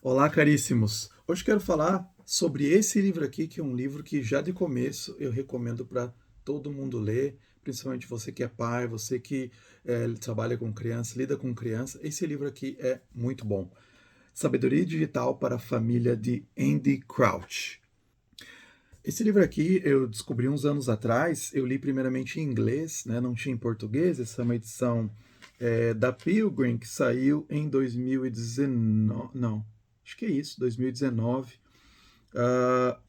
Olá, caríssimos! Hoje quero falar sobre esse livro aqui, que é um livro que já de começo eu recomendo para todo mundo ler, principalmente você que é pai, você que trabalha com criança, lida com criança. Esse livro aqui é muito bom. Sabedoria Digital para a Família, de Andy Crouch. Esse livro aqui eu descobri uns anos atrás, eu li primeiramente em inglês, né, não tinha em português. Essa é uma edição da Pilgrim, que saiu em 2019, não, acho que é isso, 2019. Ah,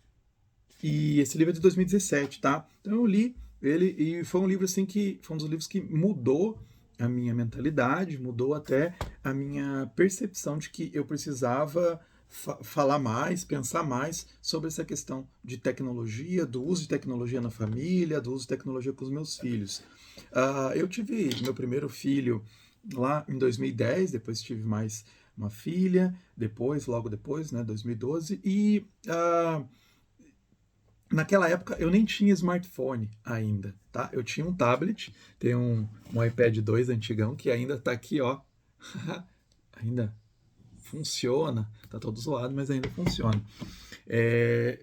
e esse livro é de 2017, tá? Então eu li ele e foi um livro assim que foi um dos livros que mudou a minha mentalidade, mudou até a minha percepção de que eu precisava falar mais, pensar mais sobre essa questão de tecnologia, do uso de tecnologia na família, do uso de tecnologia com os meus filhos. Eu tive meu primeiro filho lá em 2010, depois tive mais uma filha, logo depois, né, 2012, e naquela época eu nem tinha smartphone ainda, tá? Eu tinha um tablet, tem um iPad 2 antigão que ainda tá aqui, ó. Ainda funciona, tá todo zoado, mas ainda funciona.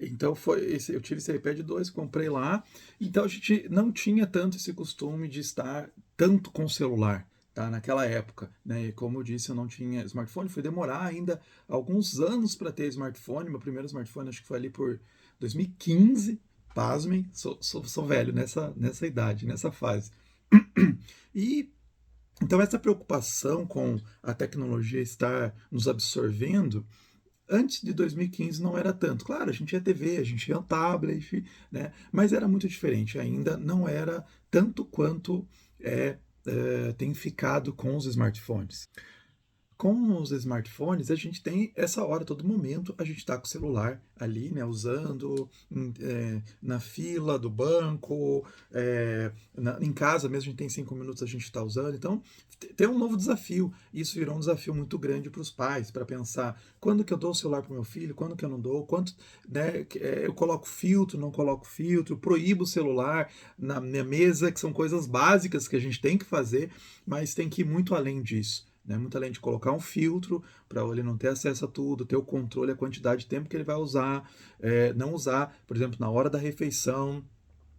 Então eu tive esse iPad 2, comprei lá. Então a gente não tinha tanto esse costume de estar tanto com o celular, tá? Naquela época, né? E como eu disse, eu não tinha smartphone, foi demorar ainda alguns anos para ter smartphone. Meu primeiro smartphone acho que foi ali por 2015. Pasmem, sou velho nessa idade, nessa fase. E então essa preocupação com a tecnologia estar nos absorvendo antes de 2015 não era tanto. Claro, a gente tinha TV, a gente tinha tablet, né? Mas era muito diferente. Ainda não era tanto quanto tem ficado com os smartphones. Com os smartphones, a gente tem essa hora, todo momento, a gente está com o celular ali, né, usando na fila do banco, em casa mesmo, a gente tem 5 minutos, a gente está usando. Então, tem um novo desafio. Isso virou um desafio muito grande para os pais, para pensar quando que eu dou o celular para o meu filho, quando que eu não dou, quanto, né, eu coloco filtro, não coloco filtro, proíbo o celular na minha mesa, que são coisas básicas que a gente tem que fazer, mas tem que ir muito além disso. Né? Muito além de colocar um filtro para ele não ter acesso a tudo, ter o controle, a quantidade de tempo que ele vai usar, não usar, por exemplo, na hora da refeição.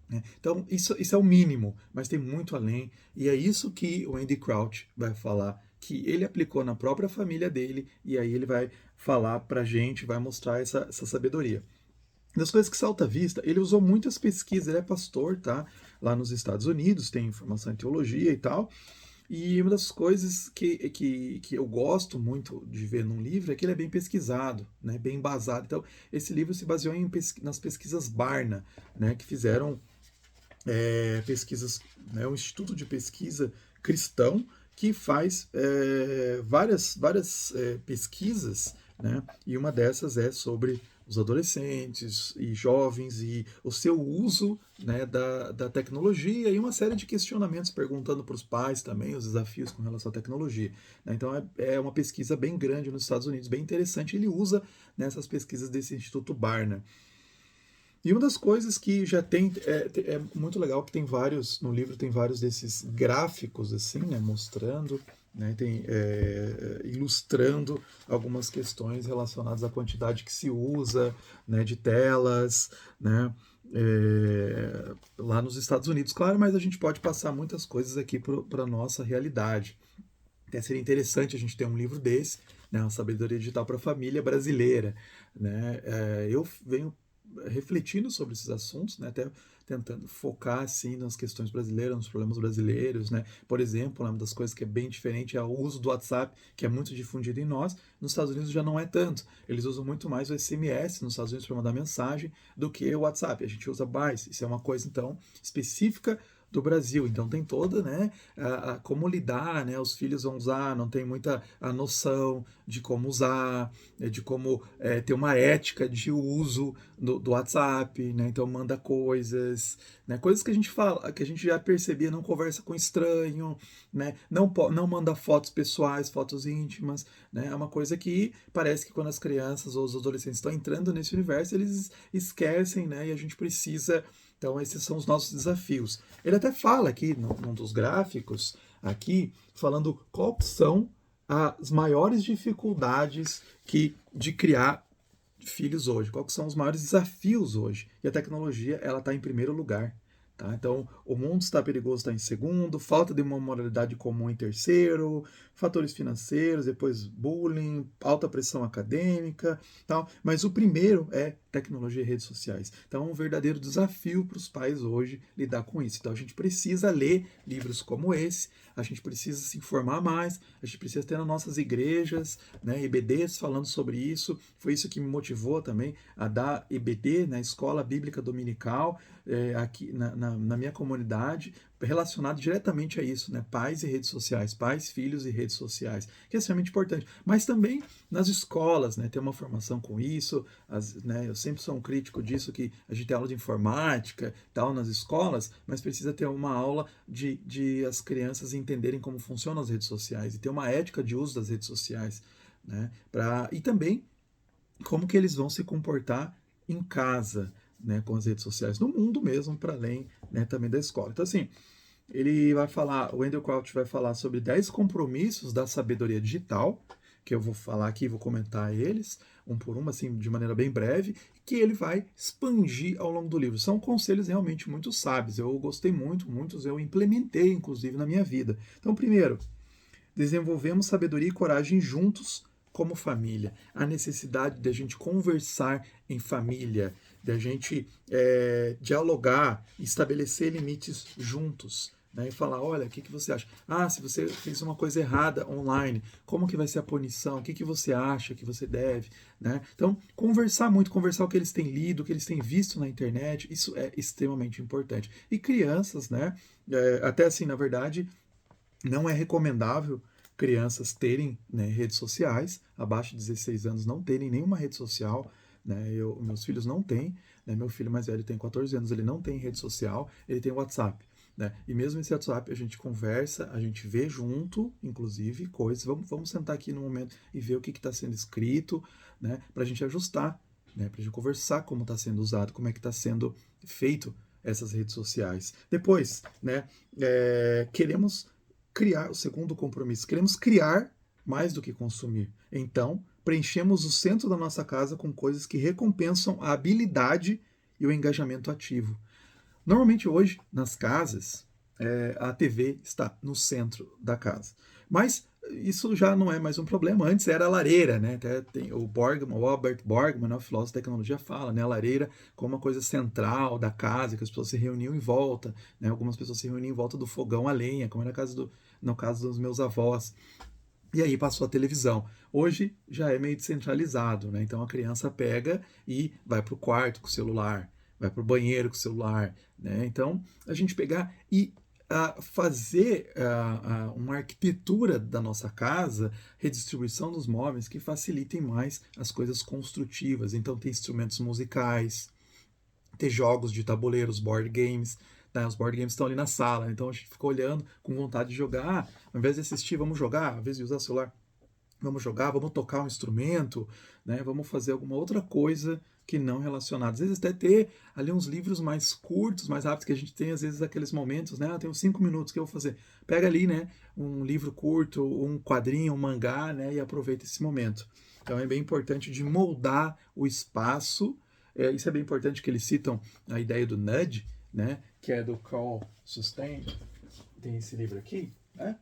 Né? Então, isso é o mínimo, mas tem muito além, e é isso que o Andy Crouch vai falar, que ele aplicou na própria família dele, e aí ele vai falar para a gente, vai mostrar essa sabedoria. Das coisas que salta à vista, ele usou muitas pesquisas, ele é pastor, tá? Lá nos Estados Unidos, tem formação em teologia e tal. E uma das coisas que eu gosto muito de ver num livro é que ele é bem pesquisado, né, bem embasado. Então, esse livro se baseou nas pesquisas Barna, né, que fizeram pesquisas, né, um instituto de pesquisa cristão que faz várias pesquisas, né, e uma dessas é sobre os adolescentes e jovens e o seu uso, né, da tecnologia, e uma série de questionamentos perguntando para os pais também os desafios com relação à tecnologia. Né? Então é uma pesquisa bem grande nos Estados Unidos, bem interessante. Ele usa nessas pesquisas desse Instituto Barna. E uma das coisas que já tem é muito legal que tem vários no livro, tem vários desses gráficos assim, né, mostrando, né, tem ilustrando algumas questões relacionadas à quantidade que se usa, né, de telas, né, lá nos Estados Unidos, claro, mas a gente pode passar muitas coisas aqui para a nossa realidade. Até seria interessante a gente ter um livro desse, né, uma sabedoria digital para a família brasileira, né? Eu venho refletindo sobre esses assuntos, né, até tentando focar assim nas questões brasileiras, nos problemas brasileiros, né? Por exemplo, uma das coisas que é bem diferente é o uso do WhatsApp, que é muito difundido em nós. Nos Estados Unidos já não é tanto. Eles usam muito mais o SMS nos Estados Unidos para mandar mensagem do que o WhatsApp. A gente usa mais. Isso é uma coisa então específica do Brasil. Então tem toda, né, como lidar, né, os filhos vão usar, não tem muita a noção de como usar, de como ter uma ética de uso do WhatsApp, né, então manda coisas, né, coisas que a gente fala, que a gente já percebia, não conversa com estranho, né, não manda fotos pessoais, fotos íntimas, né, é uma coisa que parece que quando as crianças ou os adolescentes estão entrando nesse universo, eles esquecem, né, e a gente precisa. Então, esses são os nossos desafios. Ele até fala aqui, num dos gráficos, aqui, falando quais são as maiores dificuldades de criar filhos hoje? Quais são os maiores desafios hoje? E a tecnologia, ela está em primeiro lugar. Tá? Então, o mundo está perigoso, está em segundo, falta de uma moralidade comum em terceiro, fatores financeiros, depois bullying, alta pressão acadêmica, tal. Mas o primeiro é tecnologia e redes sociais. Então, é um verdadeiro desafio para os pais hoje lidar com isso. Então, a gente precisa ler livros como esse, a gente precisa se informar mais, a gente precisa ter nas nossas igrejas, né, EBDs falando sobre isso. Foi isso que me motivou também a dar EBD, na Escola Bíblica Dominical, aqui na minha comunidade, relacionado diretamente a isso, né? Pais e redes sociais, pais, filhos e redes sociais, que é extremamente importante. Mas também nas escolas, né? Ter uma formação com isso, né? Eu sempre sou um crítico disso, que a gente tem aula de informática tal nas escolas, mas precisa ter uma aula de as crianças entenderem como funcionam as redes sociais e ter uma ética de uso das redes sociais, né? E também como que eles vão se comportar em casa, né, com as redes sociais, no mundo mesmo, para além, né, também da escola. Então, assim, ele vai falar, o Wendell Crouch vai falar sobre 10 compromissos da sabedoria digital, que eu vou falar aqui, vou comentar eles, um por um, assim, de maneira bem breve, que ele vai expandir ao longo do livro. São conselhos realmente muito sábios, eu gostei muito, muitos eu implementei, inclusive, na minha vida. Então, primeiro, desenvolvemos sabedoria e coragem juntos como família. A necessidade de a gente conversar em família, de a gente dialogar, estabelecer limites juntos. Né, e falar, olha, o que você acha? Ah, se você fez uma coisa errada online, como que vai ser a punição? O que você acha que você deve? Né? Então, conversar muito, conversar o que eles têm lido, o que eles têm visto na internet, isso é extremamente importante. E crianças, né? Até assim, na verdade, não é recomendável crianças terem, né, redes sociais, abaixo de 16 anos não terem nenhuma rede social. Né, meus filhos não têm, né, meu filho mais velho tem 14 anos, ele não tem rede social, ele tem WhatsApp. Né, e mesmo esse WhatsApp a gente conversa, a gente vê junto, inclusive, coisas. Vamos sentar aqui no momento e ver o que está sendo escrito, né, para a gente ajustar, né, para a gente conversar como está sendo usado, como é que está sendo feito essas redes sociais. Depois, né, queremos criar, o segundo compromisso, queremos criar mais do que consumir. Então, preenchemos o centro da nossa casa com coisas que recompensam a habilidade e o engajamento ativo. Normalmente hoje, nas casas, a TV está no centro da casa. Mas isso já não é mais um problema. Antes era a lareira, né? Até tem o Albert Borgman, né, o filósofo da tecnologia, fala, né? A lareira como uma coisa central da casa, que as pessoas se reuniam em volta, né? Algumas pessoas se reuniam em volta do fogão a lenha, como era no caso dos meus avós. E aí passou a televisão. Hoje já é meio descentralizado, né? Então a criança pega e vai para o quarto com o celular, vai para o banheiro com o celular, né? Então a gente pegar e fazer uma arquitetura da nossa casa, redistribuição dos móveis que facilitem mais as coisas construtivas. Então tem instrumentos musicais, ter jogos de tabuleiros, board games. Né? Os board games estão ali na sala, então a gente fica olhando com vontade de jogar. Ao invés de assistir, vamos jogar, ao invés de usar o celular, vamos jogar, vamos tocar um instrumento, né? Vamos fazer alguma outra coisa que não relacionada. Às vezes até ter ali uns livros mais curtos, mais rápidos, que a gente tem às vezes aqueles momentos, né? Tenho 5 minutos que eu vou fazer. Pega ali, né? Um livro curto, um quadrinho, um mangá, né? E aproveita esse momento. Então é bem importante de moldar o espaço. Isso é bem importante que eles citam a ideia do nudge, né? Que é do Carl Sustain. Tem esse livro aqui, né?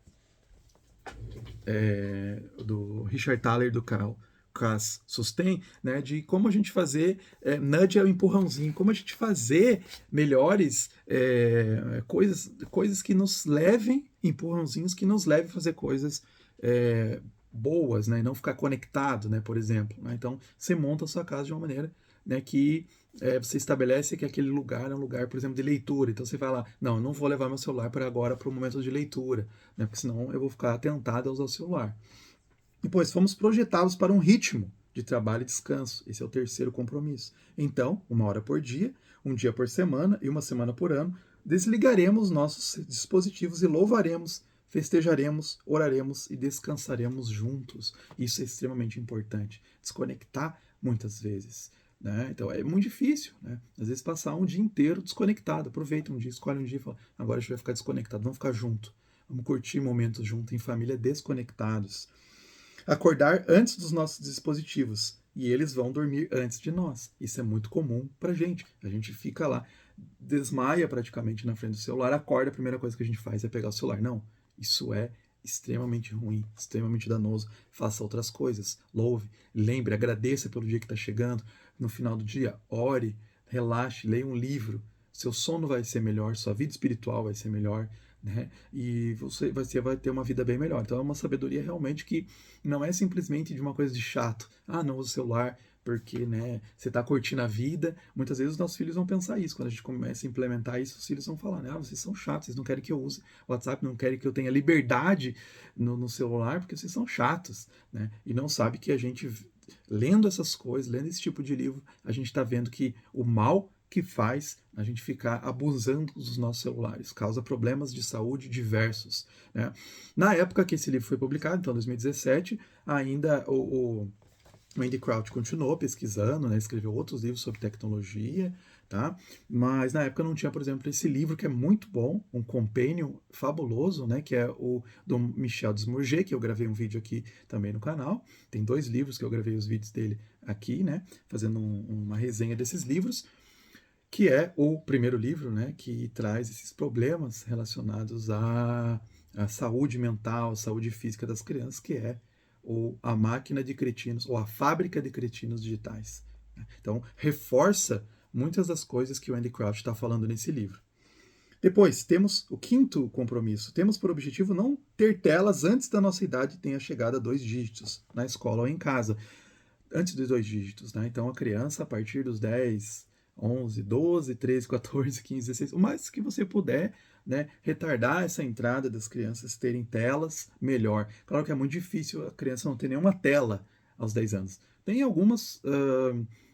Do Richard Thaler, do Carl Sustain, né, de como a gente fazer, nudge é o empurrãozinho, como a gente fazer melhores coisas que nos levem, empurrãozinhos que nos levem a fazer coisas boas, né, e não ficar conectado, né, por exemplo. Né? Então, você monta a sua casa de uma maneira, né, que você estabelece que aquele lugar é um lugar, por exemplo, de leitura. Então você vai lá, não, eu não vou levar meu celular para agora para o momento de leitura, né, porque senão eu vou ficar tentado a usar o celular. Depois, fomos projetados para um ritmo de trabalho e descanso. Esse é o terceiro compromisso. Então, 1 hora por dia, um dia por semana e uma semana por ano, desligaremos nossos dispositivos e louvaremos, festejaremos, oraremos e descansaremos juntos. Isso é extremamente importante. Desconectar muitas vezes. Né? Então é muito difícil, né? Às vezes passar um dia inteiro desconectado. Aproveita um dia, escolhe um dia e fala, agora a gente vai ficar desconectado, vamos ficar junto. Vamos curtir momentos juntos em família desconectados. Acordar antes dos nossos dispositivos. E eles vão dormir antes de nós. Isso é muito comum pra gente. A gente fica lá, desmaia praticamente na frente do celular, acorda, a primeira coisa que a gente faz é pegar o celular. Não, isso é extremamente ruim, extremamente danoso. Faça outras coisas. Louve, lembre, agradeça pelo dia que está chegando. No final do dia, ore, relaxe, leia um livro. Seu sono vai ser melhor, sua vida espiritual vai ser melhor, né? E você vai ter uma vida bem melhor. Então é uma sabedoria realmente que não é simplesmente de uma coisa de chato. Ah, não usa o celular porque, né, você está curtindo a vida. Muitas vezes os nossos filhos vão pensar isso. Quando a gente começa a implementar isso, os filhos vão falar, né, ah, vocês são chatos, vocês não querem que eu use o WhatsApp, não querem que eu tenha liberdade no celular, porque vocês são chatos, né? E não sabe que a gente, lendo essas coisas, lendo esse tipo de livro, a gente está vendo que o mal que faz a gente ficar abusando dos nossos celulares, causa problemas de saúde diversos, né? Na época que esse livro foi publicado, então 2017, ainda o Andy Crouch continuou pesquisando, né, escreveu outros livros sobre tecnologia, tá? Mas na época não tinha, por exemplo, esse livro que é muito bom, um companion fabuloso, né, que é o do Michel Desmourget, que eu gravei um vídeo aqui também no canal. Tem 2 livros que eu gravei os vídeos dele aqui, né, fazendo uma resenha desses livros, que é o primeiro livro, né, que traz esses problemas relacionados à saúde mental, saúde física das crianças, que é a máquina de cretinos, ou a fábrica de cretinos digitais. Então, reforça muitas das coisas que o Andy Crouch está falando nesse livro. Depois, temos o quinto compromisso. Temos por objetivo não ter telas antes da nossa idade tenha chegado a 2 dígitos, na escola ou em casa. Antes dos 2 dígitos, né? Então, a criança, a partir dos 10, 11, 12, 13, 14, 15, 16, o mais que você puder, né, retardar essa entrada das crianças terem telas, melhor. Claro que é muito difícil a criança não ter nenhuma tela aos 10 anos. Tem algumas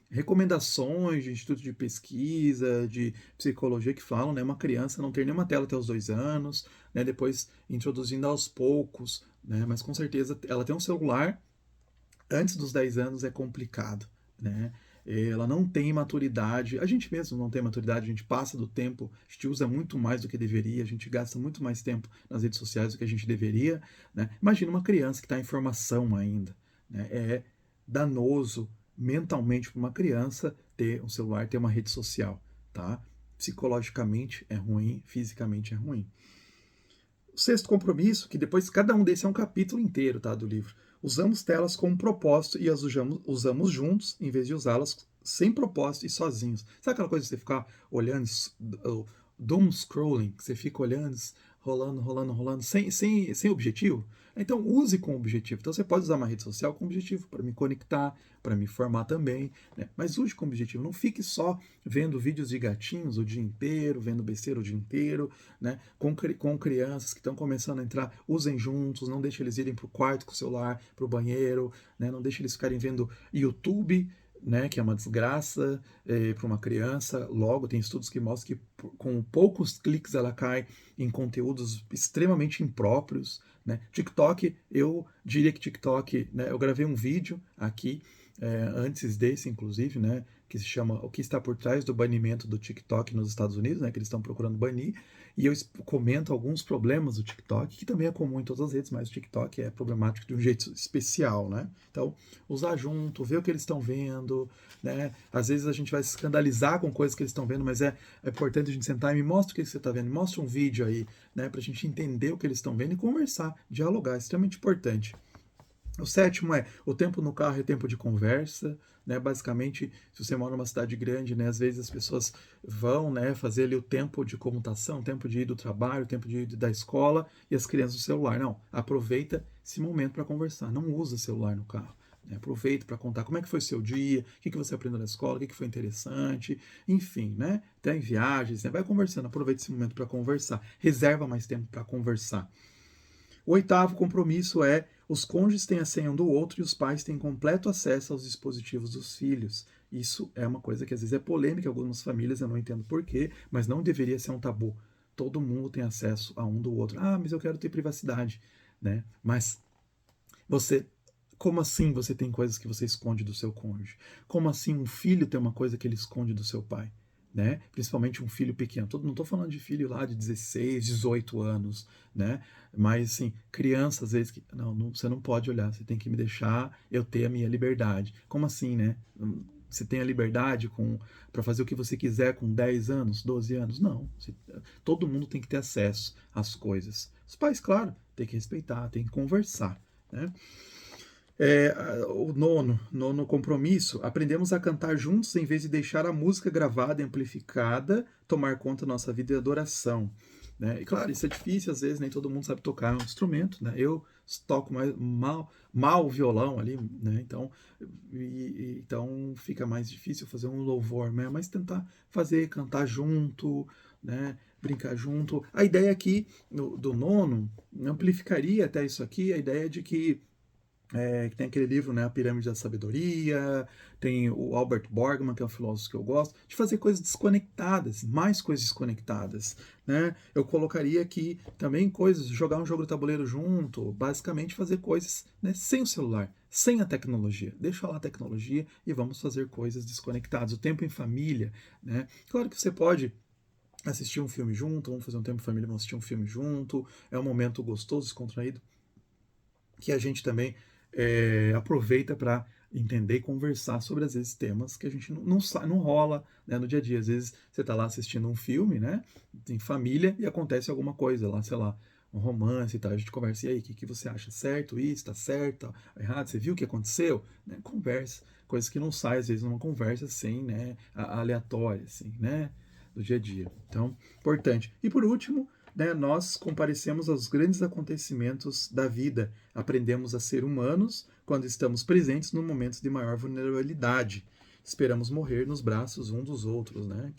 recomendações de instituto de pesquisa, de psicologia que falam, né, uma criança não ter nenhuma tela até os 2 anos, né, depois introduzindo aos poucos, né, mas com certeza ela tem um celular antes dos 10 anos é complicado, né? Ela não tem maturidade, a gente mesmo não tem maturidade, a gente passa do tempo, a gente usa muito mais do que deveria, a gente gasta muito mais tempo nas redes sociais do que a gente deveria, né? Imagina uma criança que está em formação ainda, né? É danoso mentalmente para uma criança ter um celular, ter uma rede social, tá? Psicologicamente é ruim, fisicamente é ruim. O sexto compromisso, que depois cada um desses é um capítulo inteiro, tá, do livro. Usamos telas com um propósito e as usamos juntos, em vez de usá-las sem propósito e sozinhos. Sabe aquela coisa de você ficar olhando, o doom scrolling, que você fica olhando, rolando, rolando, rolando, sem objetivo? Então use com objetivo. Então você pode usar uma rede social com objetivo, para me conectar, para me formar também, né? Mas use com objetivo. Não fique só vendo vídeos de gatinhos o dia inteiro, vendo besteira o dia inteiro, né? Com crianças que estão começando a entrar, usem juntos, não deixe eles irem para o quarto com o celular, para o banheiro, né? Não deixe eles ficarem vendo YouTube, né, que é uma desgraça para uma criança. Logo, tem estudos que mostram que com poucos cliques ela cai em conteúdos extremamente impróprios, né? TikTok, eu diria que TikTok, né, eu gravei um vídeo aqui antes desse, inclusive, né, que se chama O que está por trás do banimento do TikTok nos Estados Unidos, né, que eles estão procurando banir, e eu comento alguns problemas do TikTok, que também é comum em todas as redes, mas o TikTok é problemático de um jeito especial, né? Então, usar junto, ver o que eles estão vendo, né? Às vezes a gente vai se escandalizar com coisas que eles estão vendo, mas é importante a gente sentar e me mostra o que você está vendo, me mostra um vídeo aí, né, pra gente entender o que eles estão vendo e conversar, dialogar, é extremamente importante. O sétimo é o tempo no carro é tempo de conversa, né? Basicamente, se você mora numa cidade grande, né, às vezes as pessoas vão, né, fazer ali o tempo de comutação, o tempo de ir do trabalho, o tempo de ir da escola e as crianças do celular. Não, aproveita esse momento para conversar. Não usa celular no carro. Né? Aproveita para contar como é que foi o seu dia, o que você aprendeu na escola, o que foi interessante, enfim, né? Até em viagens, né? Vai conversando, aproveita esse momento para conversar. Reserva mais tempo para conversar. O oitavo compromisso é os cônjuges têm a senha um do outro e os pais têm completo acesso aos dispositivos dos filhos. Isso é uma coisa que às vezes é polêmica em algumas famílias, eu não entendo porquê, mas não deveria ser um tabu. Todo mundo tem acesso a um do outro. Ah, mas eu quero ter privacidade, né? Mas você, como assim você tem coisas que você esconde do seu cônjuge? Como assim um filho tem uma coisa que ele esconde do seu pai? né? Principalmente um filho pequeno. Não estou falando de filho lá de 16, 18 anos, né? Mas, assim, criança, às vezes, você não pode olhar, você tem que me deixar eu ter a minha liberdade. Como assim, né? Você tem a liberdade para fazer o que você quiser com 10 anos, 12 anos? Não. Todo mundo tem que ter acesso às coisas. Os pais, claro, tem que respeitar, tem que conversar, né? O nono compromisso, aprendemos a cantar juntos em vez de deixar a música gravada e amplificada tomar conta da nossa vida de adoração. Né? E claro, isso é difícil, às vezes nem todo mundo sabe tocar um instrumento, né? Eu toco mal o violão ali, né? Então fica mais difícil fazer um louvor, né? Mas tentar cantar junto, né? Brincar junto. A ideia aqui do nono amplificaria até isso aqui, a ideia de que tem aquele livro, né, A Pirâmide da Sabedoria, tem o Albert Borgman, que é um filósofo que eu gosto, de fazer coisas desconectadas, mais coisas desconectadas, né? Eu colocaria aqui também coisas, jogar um jogo de tabuleiro junto, basicamente fazer coisas, né, sem o celular, sem a tecnologia. Deixa lá a tecnologia e vamos fazer coisas desconectadas. O tempo em família, né? Claro que você pode assistir um filme junto, vamos fazer um tempo em família, vamos assistir um filme junto, é um momento gostoso, descontraído, que a gente também aproveita para entender e conversar sobre, às vezes, temas que a gente não rola, né, no dia a dia. Às vezes você está lá assistindo um filme, né, em família, e acontece alguma coisa lá, sei lá, um romance e tal, a gente conversa, e aí, o que você acha? Certo isso? Tá certo? Tá errado? Você viu o que aconteceu? Né, conversa. Coisas que não saem, às vezes, numa conversa assim, né, aleatória, assim, né, do dia a dia. Então, importante. E por último, né, nós comparecemos aos grandes acontecimentos da vida, aprendemos a ser humanos quando estamos presentes no momentos de maior vulnerabilidade. Esperamos morrer nos braços um dos outros, né?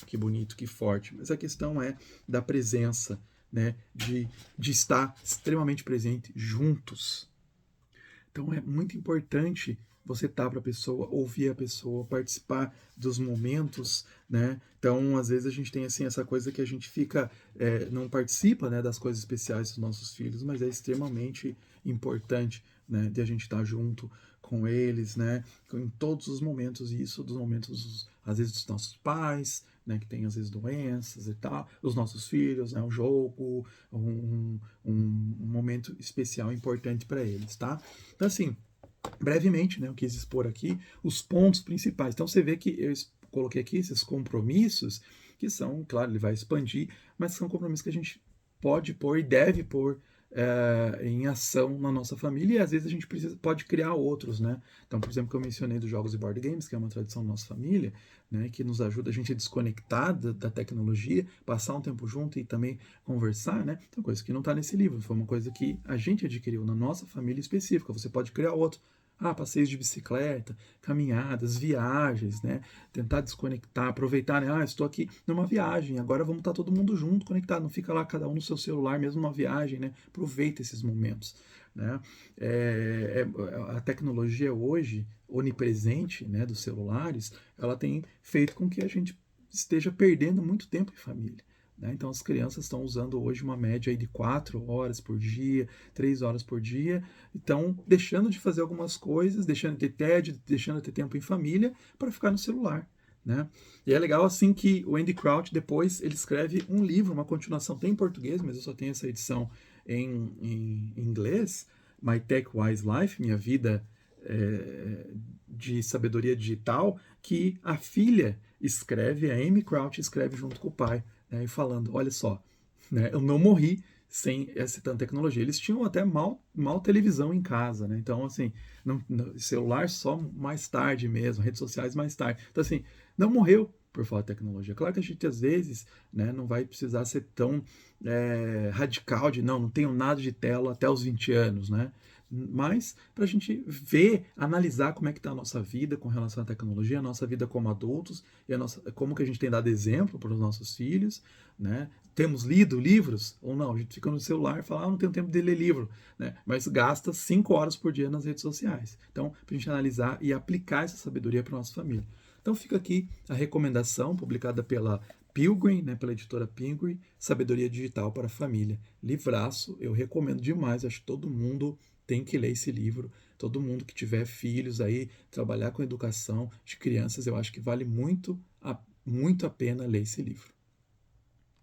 Que bonito, que forte. Mas a questão é da presença, né? De estar extremamente presente juntos. Então é muito importante você estar para a pessoa, ouvir a pessoa, participar dos momentos, né? Então, às vezes a gente tem assim essa coisa que a gente fica, não participa, né, das coisas especiais dos nossos filhos, mas é extremamente importante, né, de a gente estar junto com eles, né, em todos os momentos, isso dos momentos, às vezes dos nossos pais, né, que tem às vezes doenças e tal, os nossos filhos, né, um jogo, um momento especial importante para eles, tá? Então, assim, brevemente, né, eu quis expor aqui os pontos principais. Então, você vê que eu coloquei aqui esses compromissos, que são, claro, ele vai expandir, mas são compromissos que a gente pode pôr e deve pôr em ação na nossa família, e às vezes a gente pode criar outros, né? Então, por exemplo, que eu mencionei dos jogos e board games, que é uma tradição da nossa família, né, que nos ajuda a gente a desconectar da tecnologia, passar um tempo junto e também conversar, né? Então, coisa que não está nesse livro, foi uma coisa que a gente adquiriu na nossa família específica. Você pode criar outro. Passeios de bicicleta, caminhadas, viagens, né? Tentar desconectar, aproveitar, né? Estou aqui numa viagem, agora vamos estar todo mundo junto, conectado. Não fica lá cada um no seu celular, mesmo numa viagem, né? Aproveita esses momentos, né? A tecnologia hoje, onipresente, né, dos celulares, ela tem feito com que a gente esteja perdendo muito tempo em família. Né? Então, as crianças estão usando hoje uma média aí de 4 horas por dia, 3 horas por dia, estão deixando de fazer algumas coisas, deixando de ter tédio, deixando de ter tempo em família para ficar no celular. Né? E é legal assim que o Andy Crouch depois ele escreve um livro, uma continuação, tem em português, mas eu só tenho essa edição em inglês, My Tech Wise Life, Minha Vida de Sabedoria Digital, que a filha escreve, a Amy Crouch escreve junto com o pai, né, e falando, olha só, né, eu não morri sem essa tanta tecnologia. Eles tinham até mal televisão em casa, né? Então, assim, celular só mais tarde mesmo, redes sociais mais tarde. Então, assim, não morreu por falta de tecnologia. Claro que a gente, às vezes, né, não vai precisar ser tão radical de, não tenho nada de tela até os 20 anos, né? Mas para a gente ver, analisar como é que está a nossa vida com relação à tecnologia, a nossa vida como adultos, e como que a gente tem dado exemplo para os nossos filhos, né? Temos lido livros ou não? A gente fica no celular e fala, não tenho tempo de ler livro, né? Mas gasta 5 horas por dia nas redes sociais. Então, para a gente analisar e aplicar essa sabedoria para a nossa família. Então, fica aqui a recomendação publicada pela Pilgrim, né, pela editora Pilgrim, Sabedoria Digital para a Família. Livraço, eu recomendo demais, acho que todo mundo tem que ler esse livro. Todo mundo que tiver filhos aí, trabalhar com educação de crianças, eu acho que vale muito muito a pena ler esse livro.